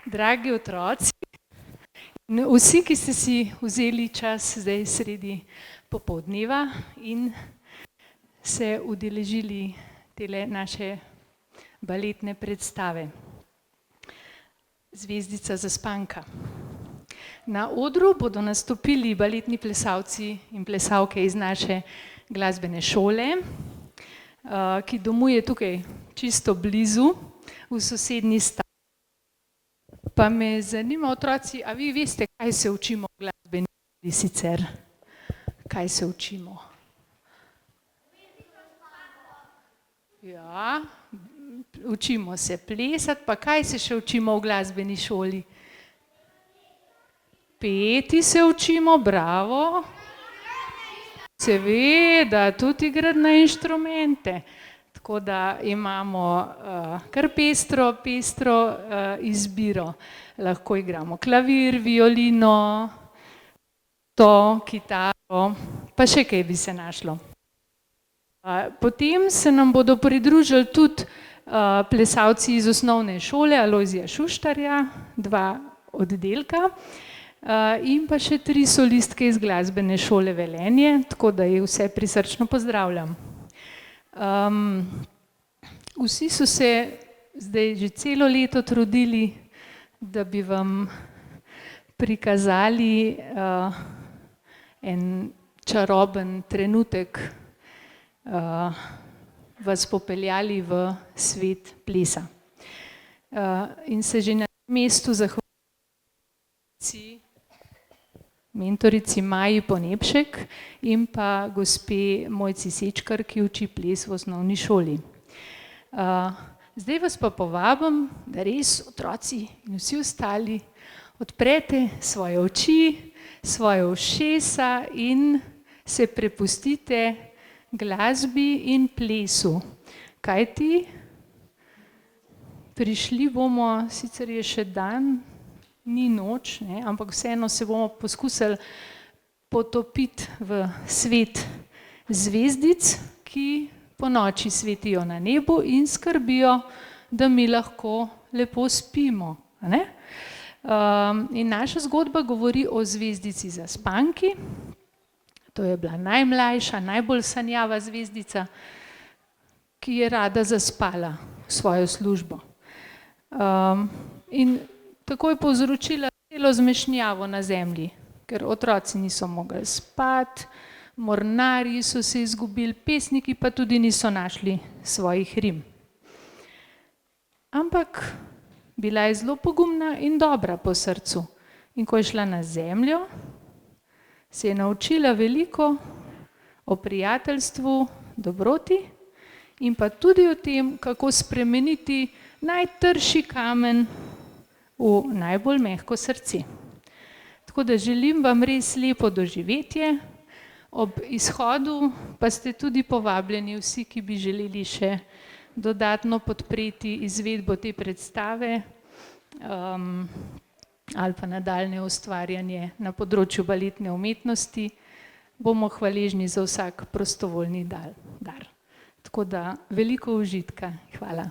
Dragi otroci, vsi, ki ste si vzeli čas zdaj sredi popoldneva in se udeležili tele naše baletne predstave. Zvezdica Zaspanka. Na odru bodo nastopili baletni plesalci in plesalke iz naše glasbene šole, ki domuje tukaj čisto blizu, v sosednji stavbi. Pa me zanima, otroci, a vi veste, kaj se učimo v glasbeni šoli sicer? Kaj se učimo? Ja, učimo se plesati, pa kaj se še učimo v glasbeni šoli? Peti se učimo, bravo. Seveda, tudi igrati na inštrumente. Tako da imamo kar pestro izbiro. Lahko igramo klavir, violino, kitaro, pa še kaj bi se našlo. Potem se nam bodo pridružili tudi plesalci iz osnovne šole Alojzija Šuštarja, 2 oddelka, in pa še 3 solistke iz glasbene šole Velenje, tako da jih vse prisrčno pozdravljam. Vsi so se zdaj že celo leto trudili, da bi vam prikazali en čaroben trenutek, vas popeljali v svet plesa. In se že na mestu zahvaljujem mentorici Maji Ponebšek in pa gospe Mojci Sečkar, ki uči ples v osnovni šoli. Zdaj vas pa povabim, da res otroci in vsi ostali odprete svoje oči, svoje ušesa in se prepustite glasbi in plesu. Kajti prišli bomo, sicer je še dan, ni noč, ne, ampak vseeno se bomo poskusili potopiti v svet zvezdic, ki ponoči svetijo na nebu in skrbijo, da mi lahko lepo spimo. In naša zgodba govori o zvezdici Zaspanki. To je bila najmlajša, najbolj sanjava zvezdica, ki je rada zaspala svojo službo. In tako je povzročila celo zmešnjavo na zemlji, ker otroci niso mogli spati, mornarji so se izgubili, pesniki pa tudi niso našli svojih rim. Ampak bila je zelo pogumna in dobra po srcu. In ko je šla na zemljo, se je naučila veliko o prijateljstvu, dobroti in pa tudi o tem, kako spremeniti najtrši kamen v najbolj mehko srce. Tako da želim vam res lepo doživetje. Ob izhodu pa ste tudi povabljeni vsi, ki bi želeli še dodatno podpreti izvedbo te predstave ali pa nadaljnje ustvarjanje na področju baletne umetnosti. Bomo hvaležni za vsak prostovoljni dar. Tako da veliko užitka. Hvala.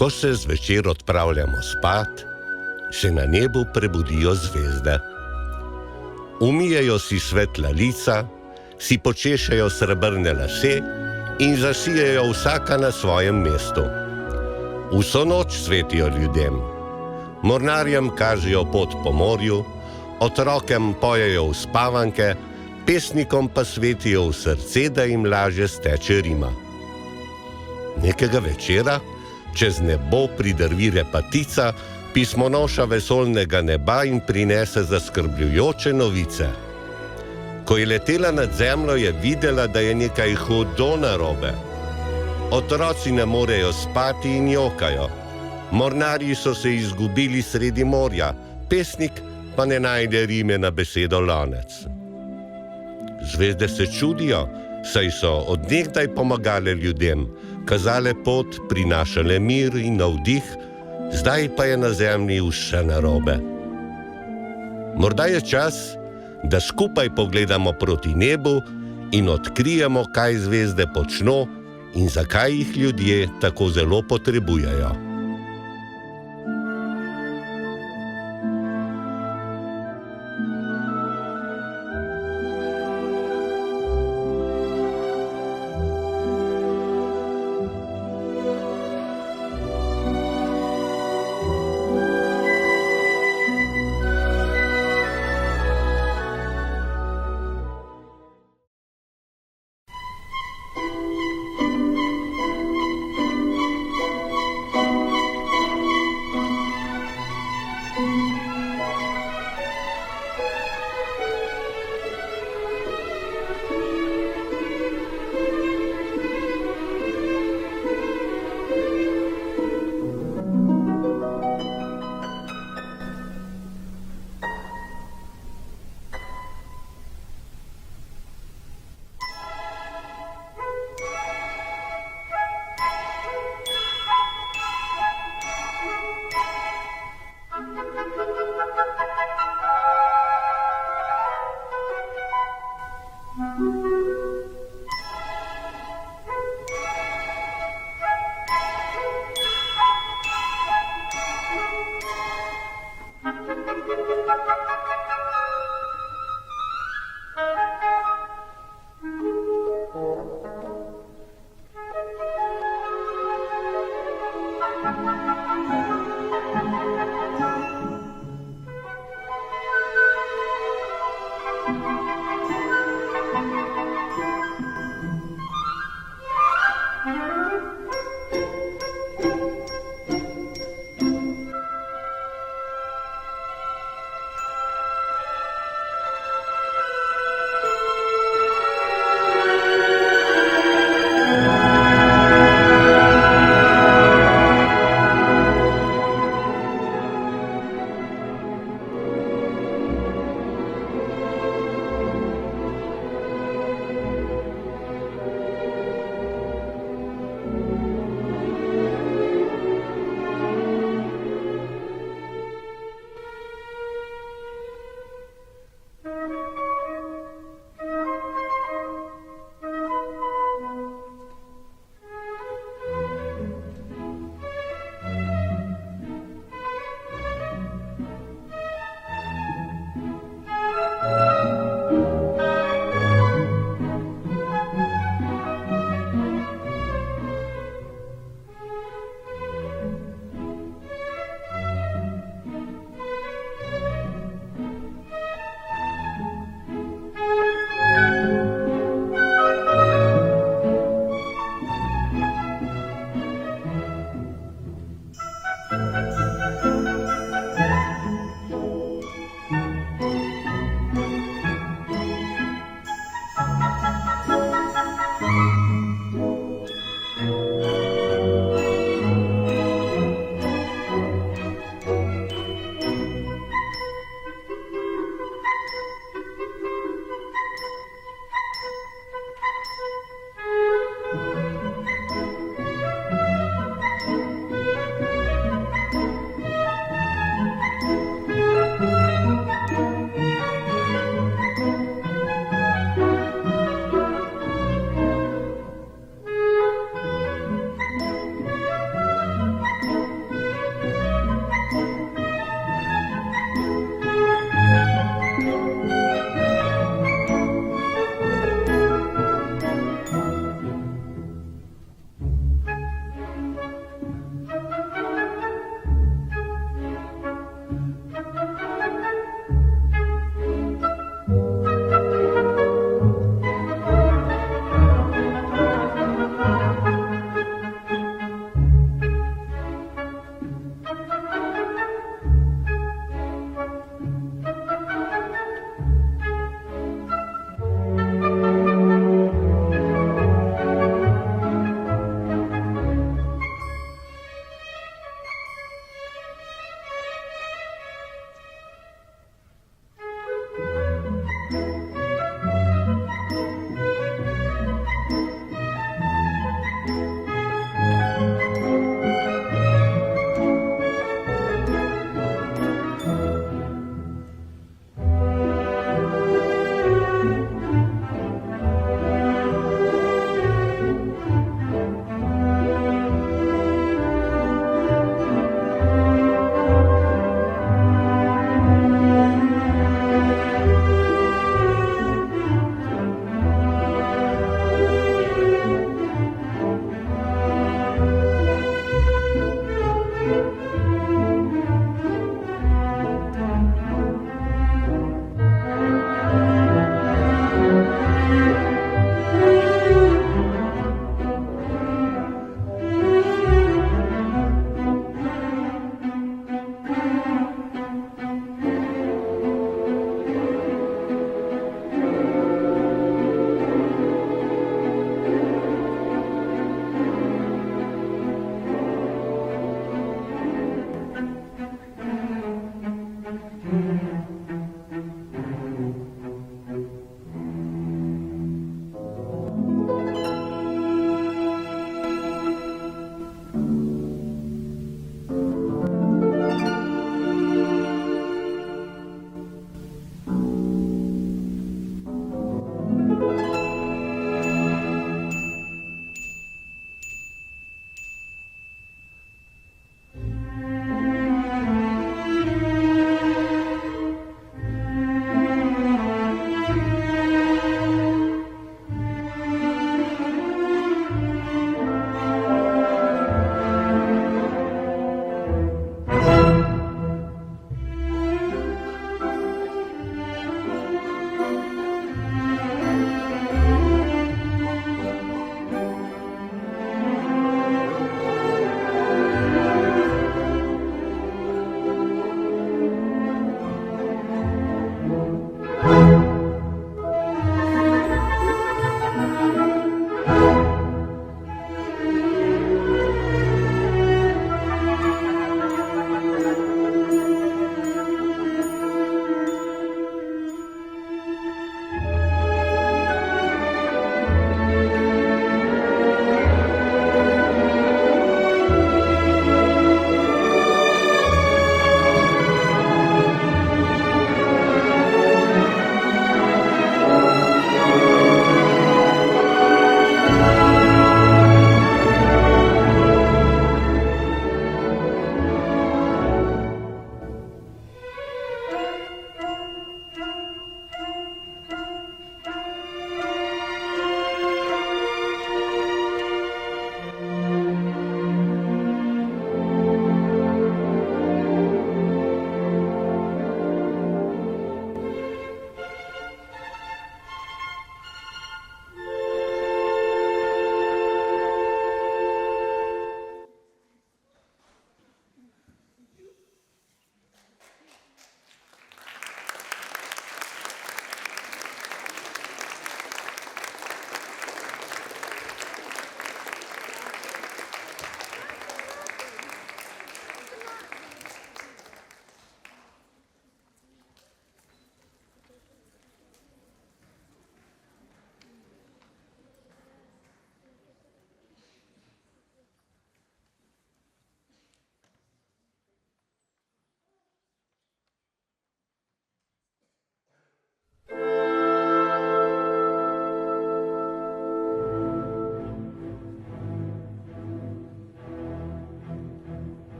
Ko se zvečer odpravljamo spat, se na nebu prebudijo zvezde. Umijejo si svetla lica, si počešejo srebrne lase in zasijejo vsaka na svojem mestu. Vso noč svetijo ljudem. Mornarjem kažejo pot po morju, otrokem pojejo uspavanke, pesnikom pa svetijo v srce, da jim lažje steče rima. Nekega večera čez nebo pridrvi repatica, pismonoša vesoljnega neba in prinese zaskrbljujoče novice. Ko je letela nad zemljo, je videla, da je nekaj hudo narobe. Otroci ne morejo spati in jokajo. Mornarji so se izgubili sredi morja, pesnik pa ne najde rime na besedo lonec. Zvezde se čudijo, saj so od nekdaj pomagale ljudem, kazale pot, prinašale mir in navdih, zdaj pa je na zemlji vse narobe. Morda je čas, da skupaj pogledamo proti nebu in odkrijemo, kaj zvezde počno in zakaj jih ljudje tako zelo potrebujejo.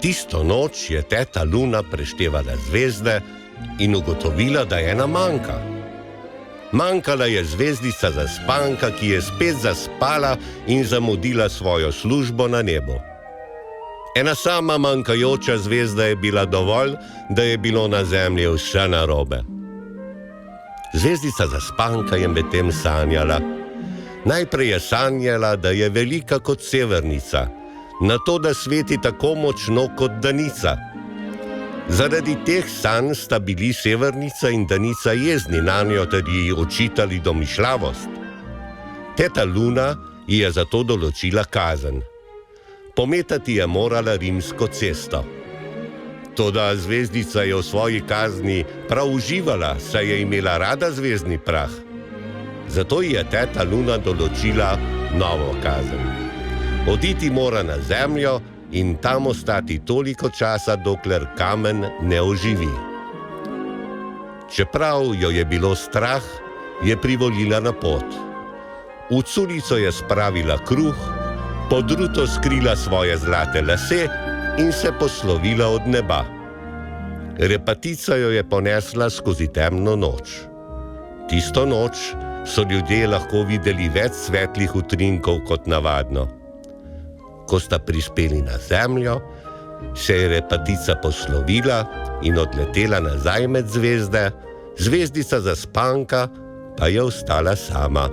Tisto noč je teta Luna preštevala zvezde in ugotovila, da ena manjka. Manjkala je zvezdica Zaspanka, ki je spet zaspala in zamudila svojo službo na nebu. Ena sama manjkajoča zvezda je bila dovolj, da je bilo na zemlji vse narobe. Zvezdica Zaspanka je medtem sanjala. Najprej je sanjala, da je velika kot severnica, nato da sveti tako močno kot danica. Zaradi teh sanj sta bili severnica in danica jezni nanjo ter ji očitali domišljavost. Teta Luna ji je zato določila kazen. Pometati je morala Rimsko cesto. Toda zvezdica je v svoji kazni prav uživala, saj je imela rada zvezdni prah. Zato ji je teta Luna določila novo kazen. Oditi mora na zemljo in tam ostati toliko časa, dokler kamen ne oživi. Čeprav jo je bilo strah, je privolila na pot. V culico je spravila kruh, pod ruto skrila svoje zlate lase in se poslovila od neba. Repatica jo je ponesla skozi temno noč. Tisto noč so ljudje lahko videli več svetlih utrinkov kot navadno. Ko sta prispeli na zemljo, se je repatica poslovila in odletela nazaj med zvezde, zvezdica Zaspanka pa je ostala sama.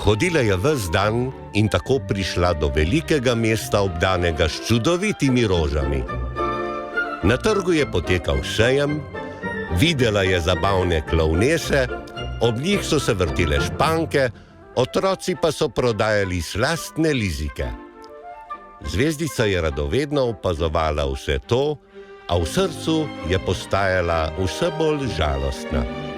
Hodila je ves dan in tako prišla do velikega mesta, obdanega s čudovitimi rožami. Na trgu je potekal sejem, videla je zabavne klovnese, ob njih so se vrtile španke, otroci pa so prodajali slastne lizike. Zvezdica je radovedno opazovala vse to, a v srcu je postajala vse bolj žalostna.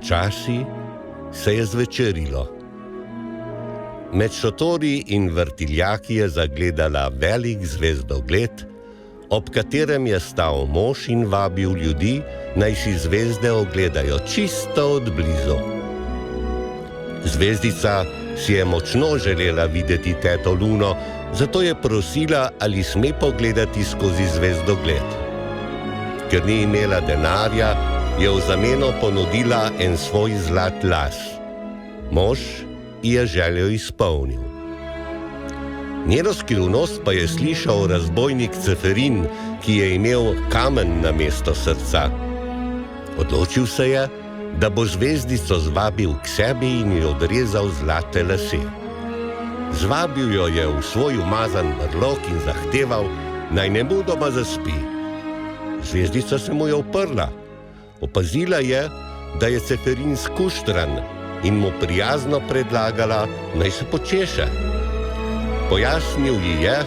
Počasi se je zvečerilo. Med šotori in vrtiljaki je zagledala velik zvezdogled, ob katerem je stal mož in vabil ljudi, naj si zvezde ogledajo čisto od blizu. Zvezdica si je močno želela videti teto Luno, zato je prosila, ali sme pogledati skozi zvezdogled. Ker ni imela denarja, je v zameno ponudila en svoj zlat las. Mož je željo izpolnil. Njeno skrivnost pa je slišal razbojnik Ceferin, ki je imel kamen namesto srca. Odločil se je, da bo zvezdico zvabil k sebi in ji odrezal zlate lase. Zvabil jo je v svoj umazan brlog in zahteval, naj nemudoma zaspi. Zvezdica se mu je uprla. Opazila je, da je Ceferin skuštran in mu prijazno predlagala, naj se počeše. Pojasnil ji je,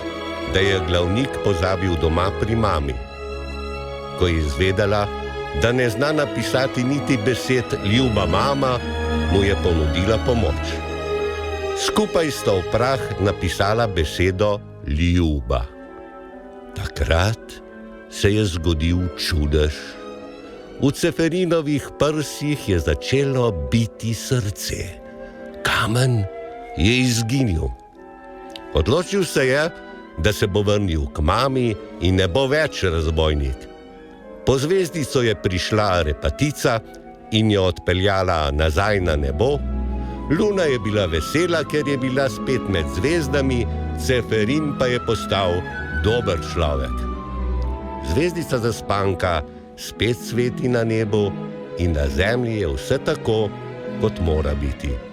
da je glavnik pozabil doma pri mami. Ko je izvedela, da ne zna napisati niti besed ljuba mama, mu je ponudila pomoč. Skupaj sta v prah napisala besedo ljuba. Takrat se je zgodil čudež. V Ceferinovih prsih je začelo biti srce. Kamen je izginil. Odločil se je, da se bo vrnil k mami in ne bo več razbojnik. Po zvezdico je prišla repatica in jo odpeljala nazaj na nebo. Luna je bila vesela, ker je bila spet med zvezdami, Ceferin pa je postal dober človek. Zvezdica zaspanka spet sveti na nebu in na zemlji je vse tako, kot mora biti.